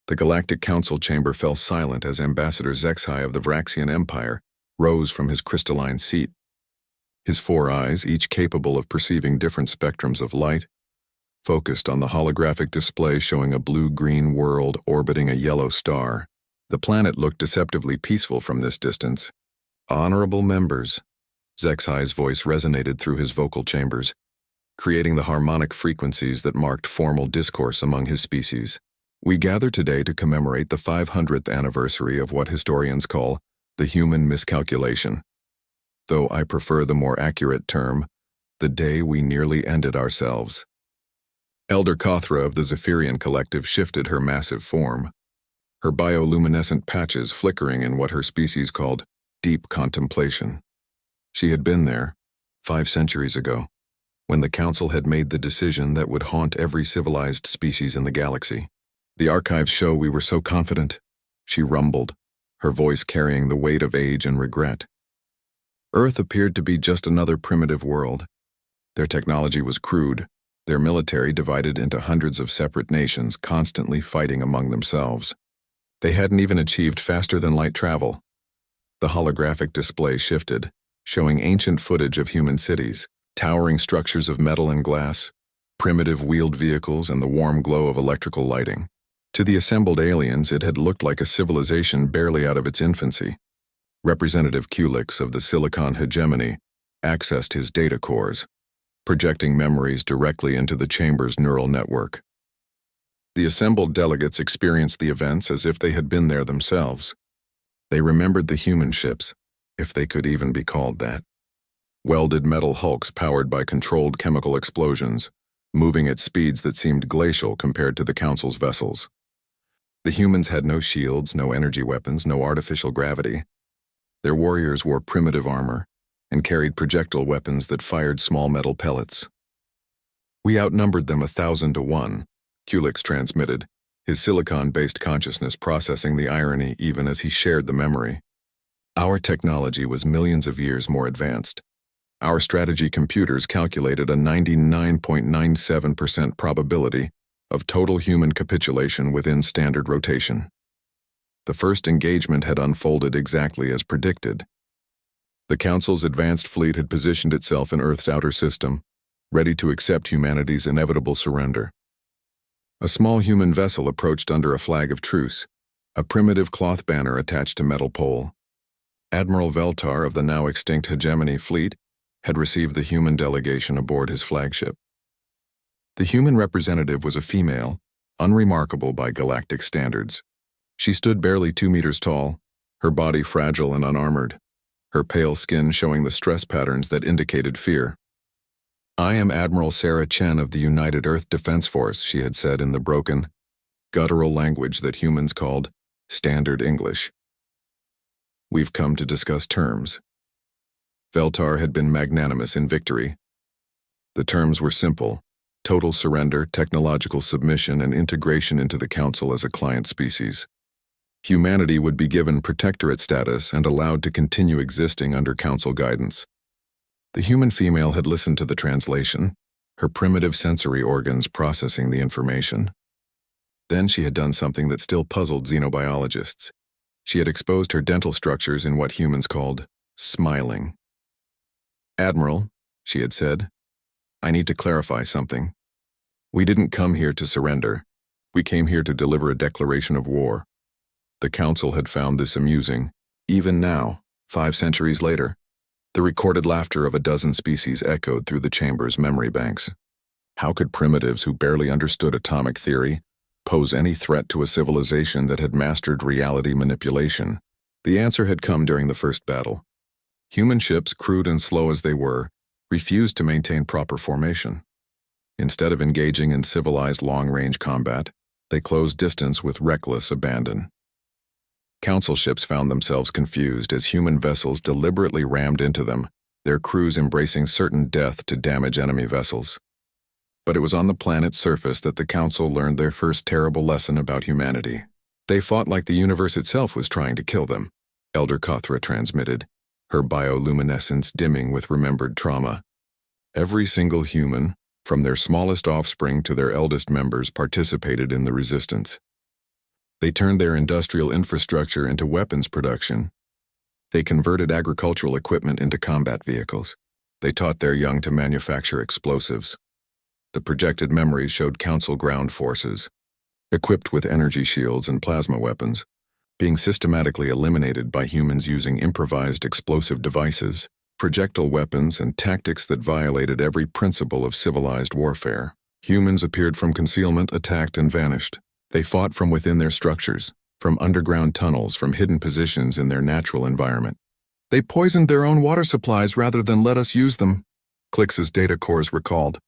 The Galactic Council chamber fell silent as Ambassador Zexai of the Vraxian Empire rose from his crystalline seat. His four eyes, each capable of perceiving different spectrums of light, focused on the holographic display showing a blue-green world orbiting a yellow star. The planet looked deceptively peaceful from this distance. "Honorable members," Zexai's voice resonated through his vocal chambers, creating the harmonic frequencies that marked formal discourse among his species. "We gather today to commemorate the 500th anniversary of what historians call the human miscalculation. Though I prefer the more accurate term, the day we nearly ended ourselves." Elder Kothra of the Zephyrian Collective shifted her massive form, her bioluminescent patches flickering in what her species called deep contemplation. She had been there, 5 centuries ago, when the Council had made the decision that would haunt every civilized species in the galaxy. "The archives show we were so confident," she rumbled, her voice carrying the weight of age and regret. Earth appeared to be just another primitive world. Their technology was crude, their military divided into hundreds of separate nations constantly fighting among themselves. They hadn't even achieved faster-than-light travel. The holographic display shifted, showing ancient footage of human cities, towering structures of metal and glass, primitive wheeled vehicles, and the warm glow of electrical lighting. To the assembled aliens, it had looked like a civilization barely out of its infancy. Representative Kulix of the Silicon Hegemony accessed his data cores, projecting memories directly into the chamber's neural network. The assembled delegates experienced the events as if they had been there themselves. They remembered the human ships, if they could even be called that. Welded metal hulks powered by controlled chemical explosions, moving at speeds that seemed glacial compared to the Council's vessels. The humans had no shields, no energy weapons, no artificial gravity. Their warriors wore primitive armor and carried projectile weapons that fired small metal pellets. "We outnumbered them 1,000 to 1, Kulix transmitted, his silicon-based consciousness processing the irony even as he shared the memory. "Our technology was millions of years more advanced. Our strategy computers calculated a 99.97% probability of total human capitulation within standard rotation. The first engagement had unfolded exactly as predicted. The Council's advanced fleet had positioned itself in Earth's outer system, ready to accept humanity's inevitable surrender. A small human vessel approached under a flag of truce, a primitive cloth banner attached to metal pole. Admiral Veltar of the now extinct Hegemony fleet had received the human delegation aboard his flagship. The human representative was a female, unremarkable by galactic standards. She stood barely 2 meters tall, her body fragile and unarmored, her pale skin showing the stress patterns that indicated fear. "I am Admiral Sarah Chen of the United Earth Defense Force," she had said in the broken, guttural language that humans called Standard English. "We've come to discuss terms." Veltar had been magnanimous in victory. The terms were simple: total surrender, technological submission, and integration into the Council as a client species. Humanity would be given protectorate status and allowed to continue existing under Council guidance. The human female had listened to the translation, her primitive sensory organs processing the information. Then she had done something that still puzzled xenobiologists. She had exposed her dental structures in what humans called smiling. "Admiral," she had said, "I need to clarify something. We didn't come here to surrender. We came here to deliver a declaration of war." The Council had found this amusing. Even now, 5 centuries later, the recorded laughter of a dozen species echoed through the chamber's memory banks. How could primitives who barely understood atomic theory pose any threat to a civilization that had mastered reality manipulation? The answer had come during the first battle. Human ships, crude and slow as they were, refused to maintain proper formation. Instead of engaging in civilized long-range combat, they closed distance with reckless abandon. Council ships found themselves confused as human vessels deliberately rammed into them, their crews embracing certain death to damage enemy vessels. But it was on the planet's surface that the Council learned their first terrible lesson about humanity. They fought like the universe itself was trying to kill them, Elder Kothra transmitted, her bioluminescence dimming with remembered trauma. Every single human, from their smallest offspring to their eldest members, participated in the resistance. They turned their industrial infrastructure into weapons production. They converted agricultural equipment into combat vehicles. They taught their young to manufacture explosives. The projected memories showed Council ground forces, equipped with energy shields and plasma weapons, being systematically eliminated by humans using improvised explosive devices, projectile weapons, and tactics that violated every principle of civilized warfare. Humans appeared from concealment, attacked, and vanished. They fought from within their structures, from underground tunnels, from hidden positions in their natural environment. They poisoned their own water supplies rather than let us use them, Clix's data cores recalled.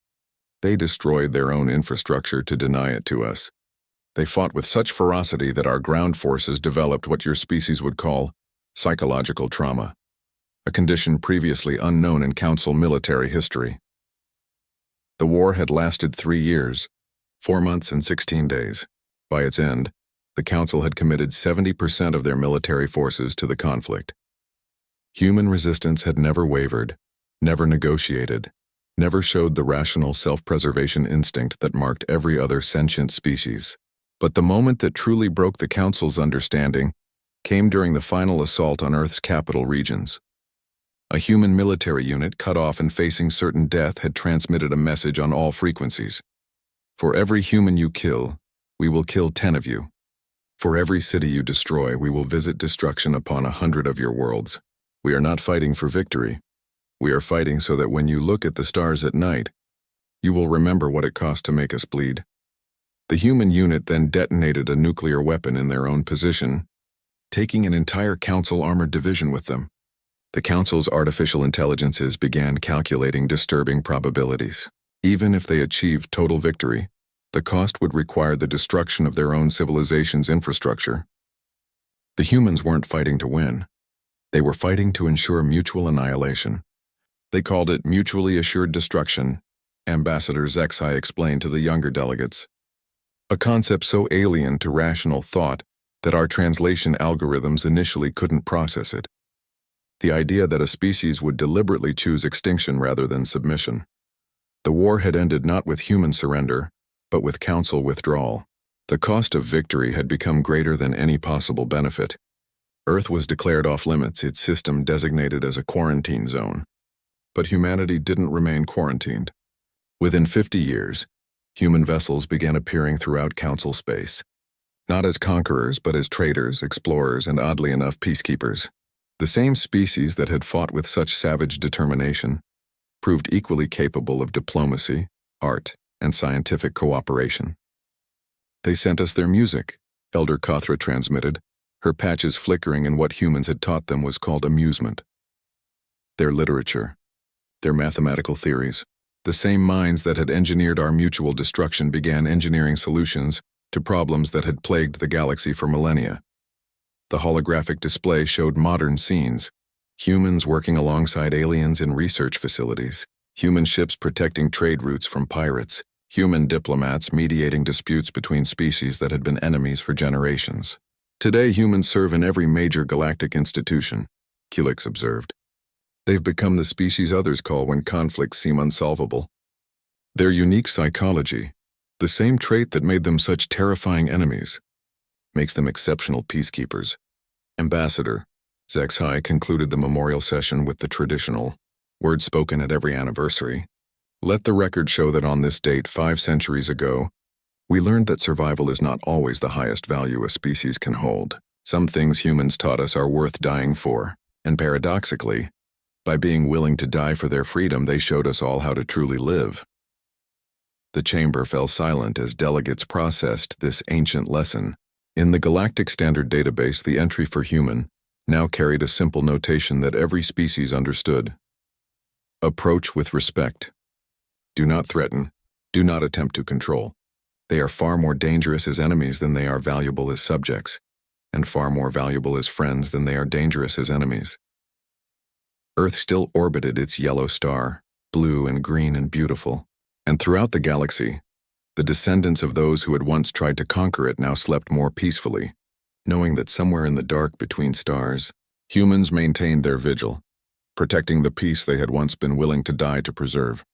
They destroyed their own infrastructure to deny it to us. They fought with such ferocity that our ground forces developed what your species would call psychological trauma, a condition previously unknown in Council military history. The war had lasted 3 years, 4 months and 16 days. By its end, the Council had committed 70% of their military forces to the conflict. Human resistance had never wavered, never negotiated, never showed the rational self-preservation instinct that marked every other sentient species. But the moment that truly broke the Council's understanding came during the final assault on Earth's capital regions. A human military unit cut off and facing certain death had transmitted a message on all frequencies. For every human you kill, we will kill 10 of you. For every city you destroy, we will visit destruction upon 100 of your worlds. We are not fighting for victory. We are fighting so that when you look at the stars at night, you will remember what it cost to make us bleed. The human unit then detonated a nuclear weapon in their own position, taking an entire Council armored division with them. The Council's artificial intelligences began calculating disturbing probabilities. Even if they achieved total victory, the cost would require the destruction of their own civilization's infrastructure. The humans weren't fighting to win. They were fighting to ensure mutual annihilation. They called it mutually assured destruction, Ambassador HFY explained to the younger delegates. A concept so alien to rational thought that our translation algorithms initially couldn't process it. The idea that a species would deliberately choose extinction rather than submission. The war had ended not with human surrender, but with Council withdrawal. The cost of victory had become greater than any possible benefit. Earth was declared off-limits, its system designated as a quarantine zone. But humanity didn't remain quarantined. Within 50 years, human vessels began appearing throughout Council space. Not as conquerors, but as traders, explorers, and oddly enough, peacekeepers. The same species that had fought with such savage determination proved equally capable of diplomacy, art, and scientific cooperation. They sent us their music, Elder Kothra transmitted, her patches flickering in what humans had taught them was called amusement. Their literature, their mathematical theories. The same minds that had engineered our mutual destruction began engineering solutions to problems that had plagued the galaxy for millennia. The holographic display showed modern scenes, humans working alongside aliens in research facilities, human ships protecting trade routes from pirates, human diplomats mediating disputes between species that had been enemies for generations. Today, humans serve in every major galactic institution, Kulix observed. They've become the species others call when conflicts seem unsolvable. Their unique psychology, the same trait that made them such terrifying enemies, makes them exceptional peacekeepers. Ambassador, HFY concluded the memorial session with the traditional, words spoken at every anniversary. Let the record show that on this date 5 centuries ago, we learned that survival is not always the highest value a species can hold. Some things humans taught us are worth dying for, and paradoxically, by being willing to die for their freedom, they showed us all how to truly live. The chamber fell silent as delegates processed this ancient lesson. In the Galactic Standard Database, the entry for human now carried a simple notation that every species understood. Approach with respect. Do not threaten. Do not attempt to control. They are far more dangerous as enemies than they are valuable as subjects, and far more valuable as friends than they are dangerous as enemies. Earth still orbited its yellow star, blue and green and beautiful, and throughout the galaxy, the descendants of those who had once tried to conquer it now slept more peacefully, knowing that somewhere in the dark between stars, humans maintained their vigil, protecting the peace they had once been willing to die to preserve.